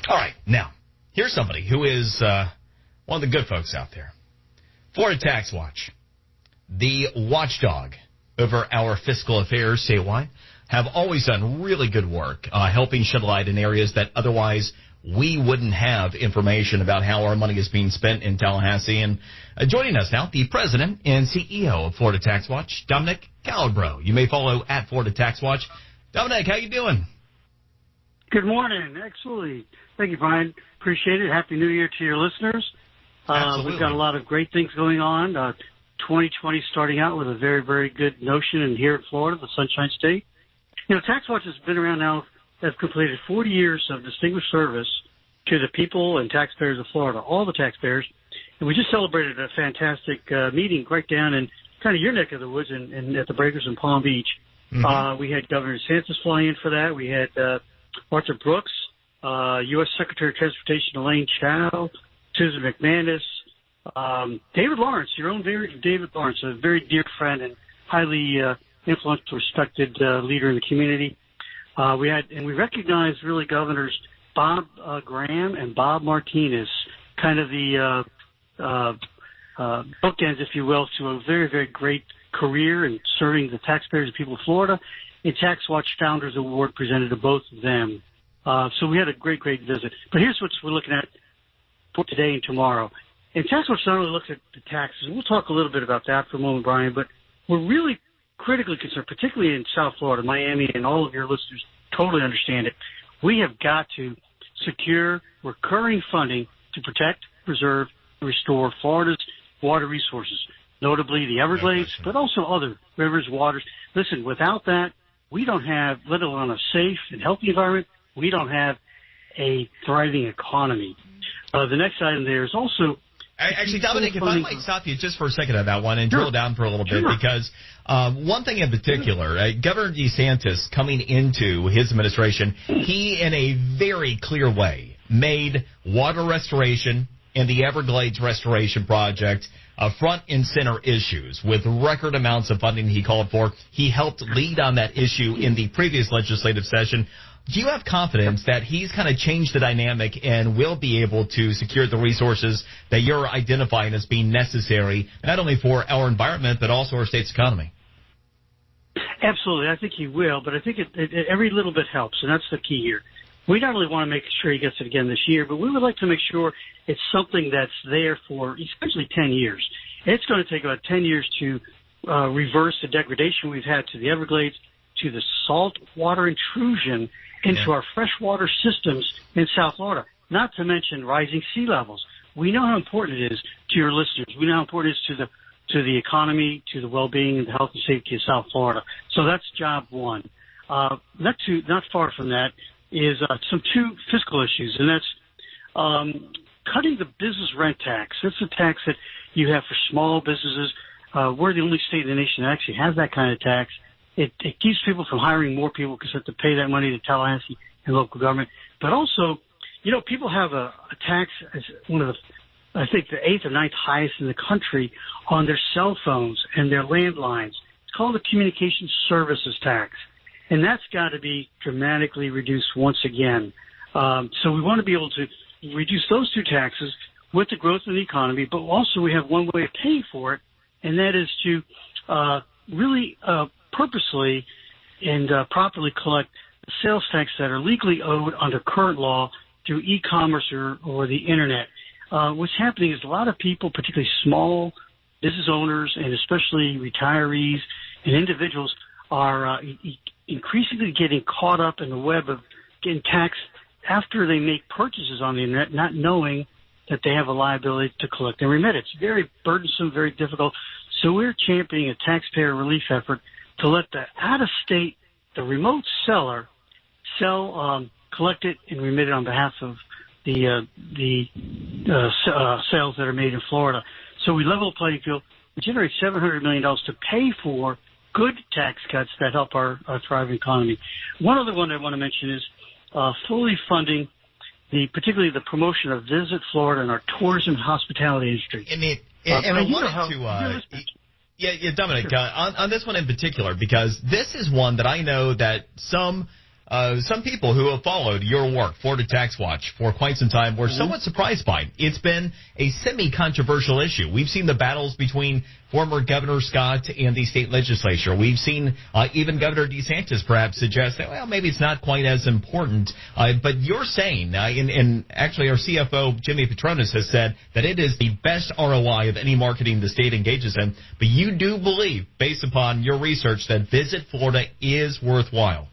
All right, now, here's somebody who is one of the good folks out there. Florida Taxwatch, the watchdog over our fiscal affairs statewide, have always done really good work helping shed light in areas that otherwise we wouldn't have information about how our money is being spent in Tallahassee. And joining us now, the president and CEO of Florida Taxwatch, Dominic Calabro. You may follow at Florida Taxwatch. Dominic, how you doing? Good morning. Absolutely. Thank you, Brian. Appreciate it. Happy New Year to your listeners. We've got a lot of great things going on. 2020 starting out with a very, very good notion, and here in Florida, the Sunshine State. You know, Taxwatch has been around now, have completed 40 years of distinguished service to the people and taxpayers of Florida, all the taxpayers. And we just celebrated a fantastic meeting right down in kind of your neck of the woods and at the Breakers in Palm Beach. Mm-hmm. We had Governor DeSantis flying in for that. We had Arthur Brooks, U.S. Secretary of Transportation Elaine Chao, Susan McManus, David Lawrence, your own David Lawrence, a very dear friend and highly influential, respected leader in the community. We recognized really Governors Bob Graham and Bob Martinez, kind of the bookends, if you will, to a very, very great career in serving the taxpayers and people of Florida. A Taxwatch Founders Award presented to both of them. So we had a great, great visit. But here's what we're looking at for today and tomorrow. And Taxwatch not only looks at the taxes, we'll talk a little bit about that for a moment, Brian, but we're really critically concerned, particularly in South Florida, Miami, and all of your listeners totally understand it. We have got to secure recurring funding to protect, preserve, and restore Florida's water resources, notably the Everglades, but also other rivers, waters. Listen, without that, we don't have, let alone a safe and healthy environment, we don't have a thriving economy. The next item there is also... Actually, Dominic, if I might stop you just for a second on that one and drill down for a little bit, because one thing in particular, Governor DeSantis coming into his administration, he, in a very clear way, made water restoration and the Everglades restoration project front and center issues with record amounts of funding he called for. He helped lead on that issue in the previous legislative session. Do you have confidence that he's kind of changed the dynamic and will be able to secure the resources that you're identifying as being necessary, not only for our environment, but also our state's economy? Absolutely. I think he will, but I think every little bit helps, and that's the key here. We not only want to make sure he gets it again this year, but we would like to make sure it's something that's there for essentially 10 years. It's going to take about 10 years to reverse the degradation we've had to the Everglades, to the salt water intrusion into our freshwater systems in South Florida, not to mention rising sea levels. We know how important it is to your listeners. We know how important it is to the economy, to the well-being and the health and safety of South Florida. So that's job one. Not far from that is two fiscal issues, and that's cutting the business rent tax. That's a tax that you have for small businesses. We're the only state in the nation that actually has that kind of tax. It keeps people from hiring more people because they have to pay that money to Tallahassee and local government. But also, you know, people have a tax as one of the, I think, the 8th or 9th highest in the country on their cell phones and their landlines. It's called the communication services tax. And that's got to be dramatically reduced once again. So we want to be able to reduce those two taxes with the growth of the economy, but also we have one way of paying for it, and that is to really purposely and properly collect the sales tax that are legally owed under current law through e-commerce or the Internet. What's happening is a lot of people, particularly small business owners and especially retirees and individuals, are increasingly getting caught up in the web of getting taxed after they make purchases on the Internet, not knowing that they have a liability to collect and remit it. It's very burdensome, very difficult. So we're championing a taxpayer relief effort to let the out-of-state, the remote seller, collect it and remit it on behalf of the sales that are made in Florida. So we level the playing field. We generate $700 million to pay for good tax cuts that help our thriving economy. One other one I want to mention is fully funding particularly the promotion of Visit Florida and our tourism and hospitality industry. And I wanted to, Dominic, on this one in particular, because this is one that I know that some some people who have followed your work, Florida Taxwatch, for quite some time were somewhat surprised by it. It's been a semi-controversial issue. We've seen the battles between former Governor Scott and the state legislature. We've seen even Governor DeSantis perhaps suggest that, well, maybe it's not quite as important. But you're saying, and actually our CFO, Jimmy Petronas, has said that it is the best ROI of any marketing the state engages in. But you do believe, based upon your research, that Visit Florida is worthwhile.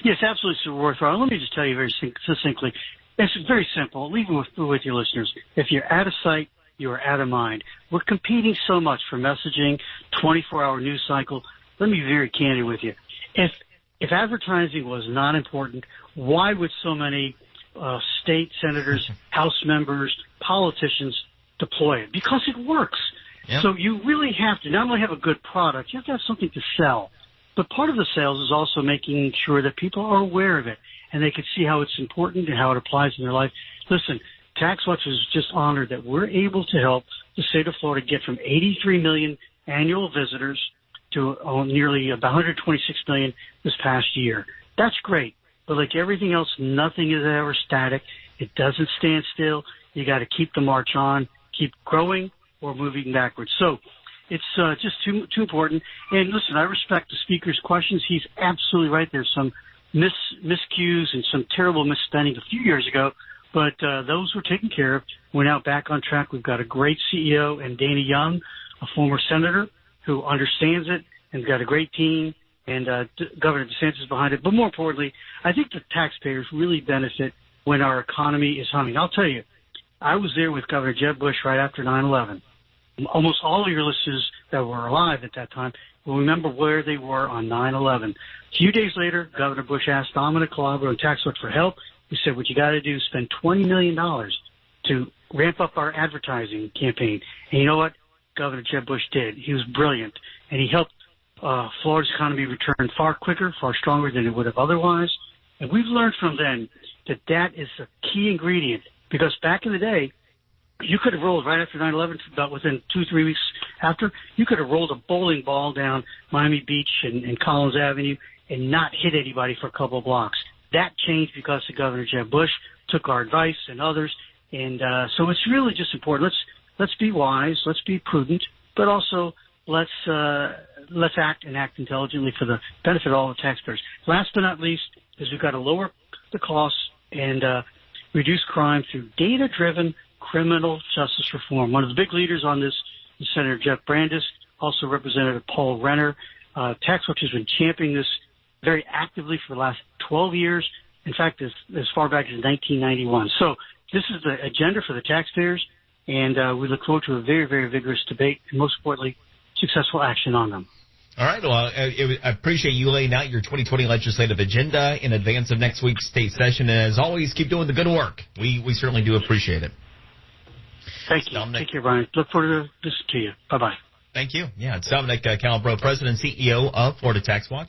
Yes, absolutely, it's worthwhile. Let me just tell you very succinctly. It's very simple. Leave it with your listeners. If you're out of sight, you are out of mind. We're competing so much for messaging, 24-hour news cycle. Let me be very candid with you. If advertising was not important, why would so many state senators, House members, politicians deploy it? Because it works. Yep. So you really have to not only have a good product, you have to have something to sell. But part of the sales is also making sure that people are aware of it and they can see how it's important and how it applies in their life. Listen, Taxwatch is just honored that we're able to help the state of Florida get from 83 million annual visitors to nearly about 126 million this past year. That's great. But like everything else, nothing is ever static. It doesn't stand still. You got to keep the march on, keep growing or moving backwards. So it's just too important. And listen, I respect the speaker's questions. He's absolutely right. There's some miscues and some terrible misspending a few years ago, but those were taken care of. We're now back on track. We've got a great CEO and Dana Young, a former senator who understands it and got a great team, and Governor DeSantis behind it. But more importantly, I think the taxpayers really benefit when our economy is humming. I'll tell you, I was there with Governor Jeb Bush right after 9/11. Almost all of your listeners that were alive at that time will remember where they were on 9/11. A few days later, Governor Bush asked Dominic Calabro and Taxwatch for help. He said, what you got to do is spend $20 million to ramp up our advertising campaign. And you know what? Governor Jeb Bush did. He was brilliant, and he helped Florida's economy return far quicker, far stronger than it would have otherwise. And we've learned from then that that is a key ingredient, because back in the day, you could have rolled right after 9/11, about within 2-3 weeks after, you could have rolled a bowling ball down Miami Beach and Collins Avenue and not hit anybody for a couple of blocks. That changed because of Governor Jeb Bush took our advice and others. And so it's really just important. Let's be wise, let's be prudent, but also let's act and act intelligently for the benefit of all the taxpayers. Last but not least is we've got to lower the costs and reduce crime through data-driven criminal justice reform. One of the big leaders on this is Senator Jeff Brandes, also Representative Paul Renner. Taxwatch has been championing this very actively for the last 12 years. In fact, as far back as 1991. So this is the agenda for the taxpayers, and we look forward to a very, very vigorous debate and, most importantly, successful action on them. All right. Well, I appreciate you laying out your 2020 legislative agenda in advance of next week's state session. And as always, keep doing the good work. We certainly do appreciate it. Thank you. Dominic. Take care, Brian. Look forward to this to you. Bye-bye. Thank you. Yeah, it's Dominic Calabro, President and CEO of Florida Taxwatch.